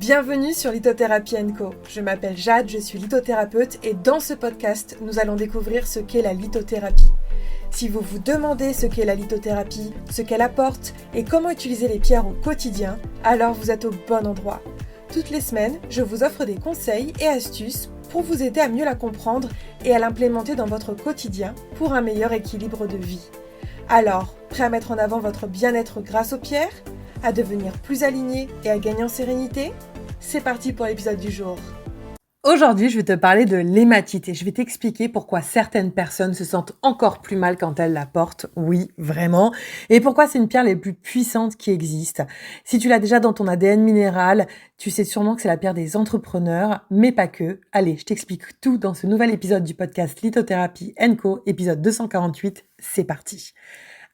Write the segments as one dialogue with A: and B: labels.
A: Bienvenue sur Lithothérapie & Co. Je m'appelle Jade, je suis lithothérapeute et dans ce podcast, nous allons découvrir ce qu'est la lithothérapie. Si vous vous demandez ce qu'est la lithothérapie, ce qu'elle apporte et comment utiliser les pierres au quotidien, alors vous êtes au bon endroit. Toutes les semaines, je vous offre des conseils et astuces pour vous aider à mieux la comprendre et à l'implémenter dans votre quotidien pour un meilleur équilibre de vie. Alors, prêt à mettre en avant votre bien-être grâce aux pierres ? À devenir plus aligné et à gagner en sérénité ? C'est parti pour l'épisode du jour. Aujourd'hui, je vais te parler de l'hématite et je vais t'expliquer pourquoi certaines personnes se sentent encore plus mal quand elles la portent. Oui, vraiment. Et pourquoi c'est une pierre les plus puissantes qui existent. Si tu l'as déjà dans ton ADN minéral, tu sais sûrement que c'est la pierre des entrepreneurs, mais pas que. Allez, je t'explique tout dans ce nouvel épisode du podcast Lithothérapie & Co, épisode 248. C'est parti.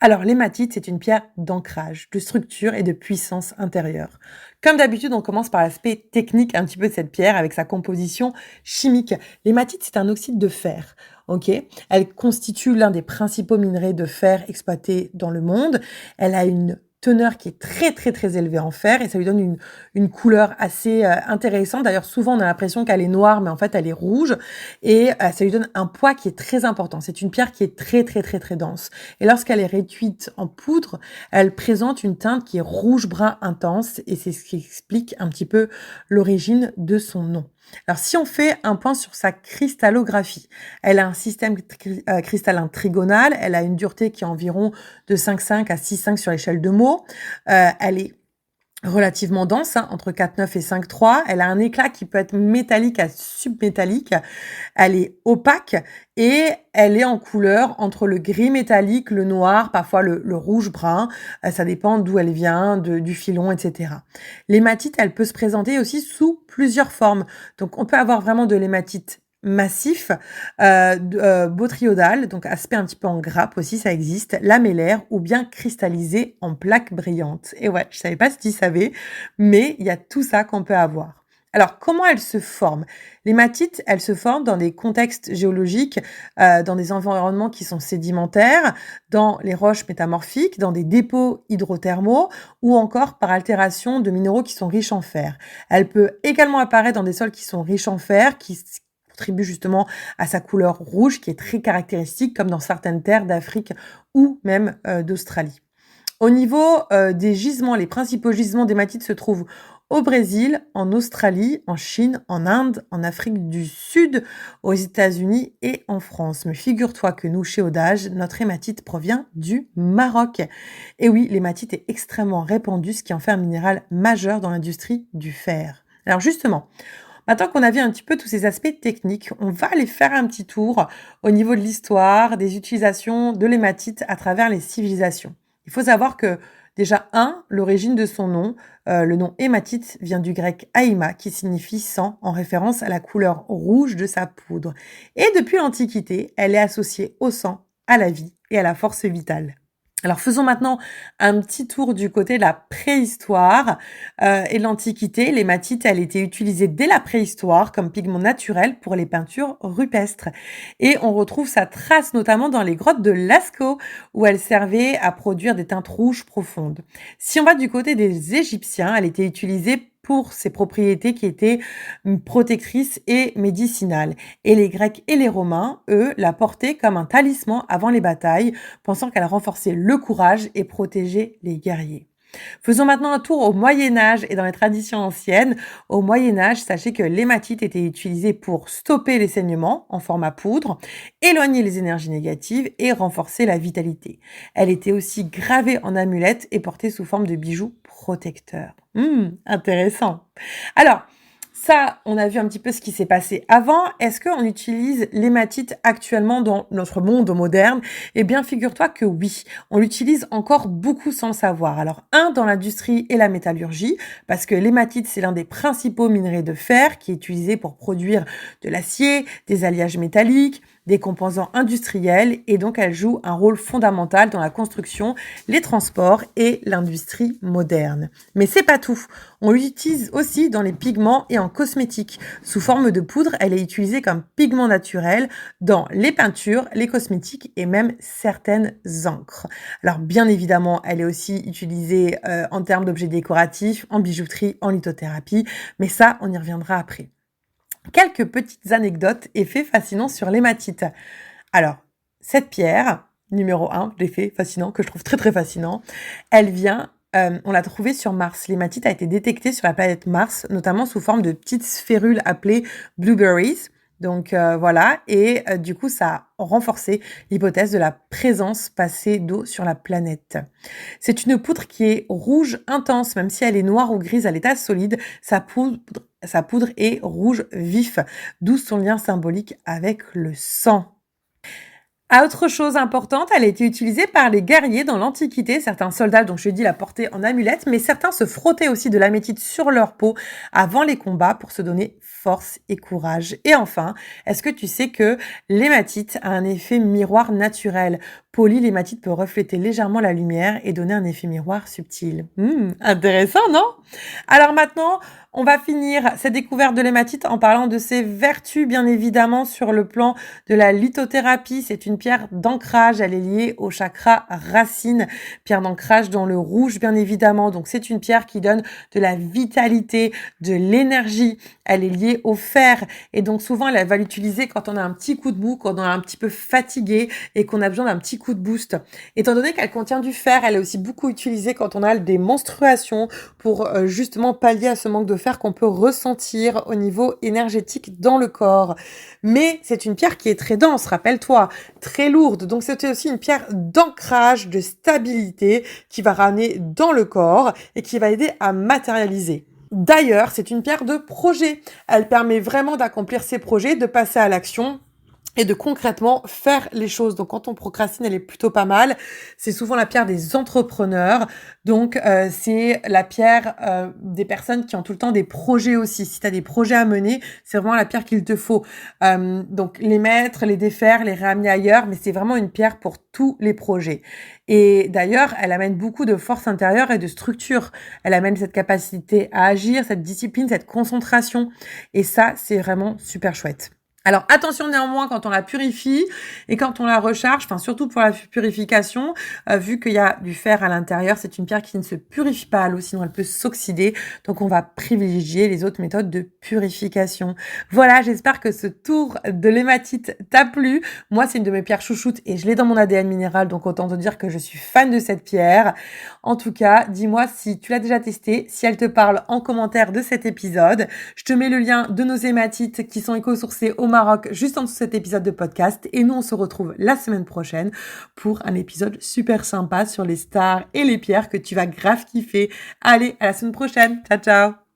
A: Alors, l'hématite, c'est une pierre d'ancrage, de structure et de puissance intérieure. Comme d'habitude, on commence par l'aspect technique un petit peu de cette pierre avec sa composition chimique. L'hématite, c'est un oxyde de fer. Ok, elle constitue l'un des principaux minerais de fer exploités dans le monde. Elle a une teneur qui est très élevée en fer et ça lui donne une couleur assez intéressante. D'ailleurs, souvent on a l'impression qu'elle est noire, mais en fait elle est rouge et ça lui donne un poids qui est très important. C'est une pierre qui est très dense. Et lorsqu'elle est réduite en poudre, elle présente une teinte qui est rouge-brun intense et c'est ce qui explique un petit peu l'origine de son nom. Alors, si on fait un point sur sa cristallographie, elle a un système cristallin trigonal, elle a une dureté qui est environ de 5,5 à 6,5 sur l'échelle de Mohs. Elle est relativement dense, entre 4,9 et 5,3. Elle a un éclat qui peut être métallique à submétallique. Elle est opaque et elle est en couleur entre le gris métallique, le noir, parfois le rouge-brun. Ça dépend d'où elle vient, du filon, etc. L'hématite, elle peut se présenter aussi sous plusieurs formes. Donc, on peut avoir vraiment de l'hématite massif, botriodal, donc aspect un petit peu en grappe aussi, ça existe, lamellaire ou bien cristallisé en plaques brillantes. Et ouais, je savais pas si tu savais, mais il y a tout ça qu'on peut avoir. Alors, comment elle se forme ? L'hématite, elle se forme dans des contextes géologiques, dans des environnements qui sont sédimentaires, dans les roches métamorphiques, dans des dépôts hydrothermaux ou encore par altération de minéraux qui sont riches en fer. Elle peut également apparaître dans des sols qui sont riches en fer, qui contribue justement à sa couleur rouge qui est très caractéristique comme dans certaines terres d'Afrique ou même d'Australie. Au niveau des gisements, les principaux gisements d'hématite se trouvent au Brésil, en Australie, en Chine, en Inde, en Afrique du Sud, aux États-Unis et en France. Mais figure-toi que nous, chez Audage, notre hématite provient du Maroc. Et oui, l'hématite est extrêmement répandue, ce qui en fait un minéral majeur dans l'industrie du fer. Alors justement, maintenant qu'on a vu un petit peu tous ces aspects techniques, on va aller faire un petit tour au niveau de l'histoire, des utilisations de l'hématite à travers les civilisations. Il faut savoir que déjà, l'origine de son nom, le nom hématite vient du grec haïma qui signifie sang en référence à la couleur rouge de sa poudre. Et depuis l'Antiquité, elle est associée au sang, à la vie et à la force vitale. Alors faisons maintenant un petit tour du côté de la préhistoire et de l'Antiquité. L'hématite, elle était utilisée dès la préhistoire comme pigment naturel pour les peintures rupestres. Et on retrouve sa trace notamment dans les grottes de Lascaux où elle servait à produire des teintes rouges profondes. Si on va du côté des Égyptiens, elle était utilisée pour ses propriétés qui étaient protectrices et médicinales. Et les Grecs et les Romains, eux, la portaient comme un talisman avant les batailles, pensant qu'elle renforçait le courage et protégeait les guerriers. Faisons maintenant un tour au Moyen-Âge et dans les traditions anciennes. Au Moyen-Âge, sachez que l'hématite était utilisée pour stopper les saignements en format poudre, éloigner les énergies négatives et renforcer la vitalité. Elle était aussi gravée en amulettes et portée sous forme de bijoux protecteurs. Intéressant. Alors, ça, on a vu un petit peu ce qui s'est passé avant. Est-ce qu'on utilise l'hématite actuellement dans notre monde moderne ? Eh bien, figure-toi que oui, on l'utilise encore beaucoup sans le savoir. Alors, dans l'industrie et la métallurgie, parce que l'hématite, c'est l'un des principaux minerais de fer qui est utilisé pour produire de l'acier, des alliages métalliques, des composants industriels et donc elle joue un rôle fondamental dans la construction, les transports et l'industrie moderne. Mais c'est pas tout. On l'utilise aussi dans les pigments et en cosmétiques. Sous forme de poudre, elle est utilisée comme pigment naturel dans les peintures, les cosmétiques et même certaines encres. Alors bien évidemment, elle est aussi utilisée en termes d'objets décoratifs, en bijouterie, en lithothérapie, mais ça, on y reviendra après. Quelques petites anecdotes et faits fascinants sur l'hématite. Alors, cette pierre, numéro 1, l'effet fascinant, que je trouve très très fascinant, elle vient, on l'a trouvée sur Mars. L'hématite a été détectée sur la planète Mars, notamment sous forme de petites sphérules appelées blueberries. Donc voilà, et du coup ça a renforcé l'hypothèse de la présence passée d'eau sur la planète. C'est une poudre qui est rouge intense, même si elle est noire ou grise à l'état solide, sa poudre est rouge vif, d'où son lien symbolique avec le sang. Autre chose importante, elle a été utilisée par les guerriers dans l'Antiquité. Certains soldats, donc je l'ai dit, la portaient en amulette, mais certains se frottaient aussi de l'améthyste sur leur peau avant les combats pour se donner force et courage. Et enfin, est-ce que tu sais que l'hématite a un effet miroir naturel? Poli, l'hématite peut refléter légèrement la lumière et donner un effet miroir subtil. Intéressant, non? Alors maintenant, on va finir cette découverte de l'hématite en parlant de ses vertus, bien évidemment, sur le plan de la lithothérapie. C'est une pierre d'ancrage, elle est liée au chakra racine, pierre d'ancrage dans le rouge, bien évidemment. Donc c'est une pierre qui donne de la vitalité, de l'énergie. Elle est liée au fer et donc souvent elle va l'utiliser quand on a un petit coup de mou, quand on est un petit peu fatigué et qu'on a besoin d'un petit coup de boost. Étant donné qu'elle contient du fer, elle est aussi beaucoup utilisée quand on a des menstruations pour justement pallier à ce manque de fer qu'on peut ressentir au niveau énergétique dans le corps. Mais c'est une pierre qui est très dense, rappelle-toi, très lourde. Donc c'était aussi une pierre d'ancrage, de stabilité qui va ramener dans le corps et qui va aider à matérialiser. D'ailleurs, c'est une pierre de projet. Elle permet vraiment d'accomplir ses projets, de passer à l'action et de concrètement faire les choses. Donc quand on procrastine, elle est plutôt pas mal. C'est souvent la pierre des entrepreneurs. Donc c'est la pierre des personnes qui ont tout le temps des projets aussi. Si tu as des projets à mener, c'est vraiment la pierre qu'il te faut. Donc les mettre, les défaire, les ramener ailleurs, mais c'est vraiment une pierre pour tous les projets. Et d'ailleurs, elle amène beaucoup de force intérieure et de structure. Elle amène cette capacité à agir, cette discipline, cette concentration. Et ça, c'est vraiment super chouette. Alors attention néanmoins quand on la purifie et quand on la recharge, enfin surtout pour la purification, vu qu'il y a du fer à l'intérieur, c'est une pierre qui ne se purifie pas à l'eau, sinon elle peut s'oxyder. Donc on va privilégier les autres méthodes de purification. Voilà, j'espère que ce tour de l'hématite t'a plu. Moi, c'est une de mes pierres chouchoutes et je l'ai dans mon ADN minéral, donc autant te dire que je suis fan de cette pierre. En tout cas, dis-moi si tu l'as déjà testée, si elle te parle en commentaire de cet épisode. Je te mets le lien de nos hématites qui sont éco-sourcées au Maroc juste en dessous de cet épisode de podcast. Et nous, on se retrouve la semaine prochaine pour un épisode super sympa sur les stars et les pierres que tu vas grave kiffer. Allez, à la semaine prochaine. Ciao, ciao!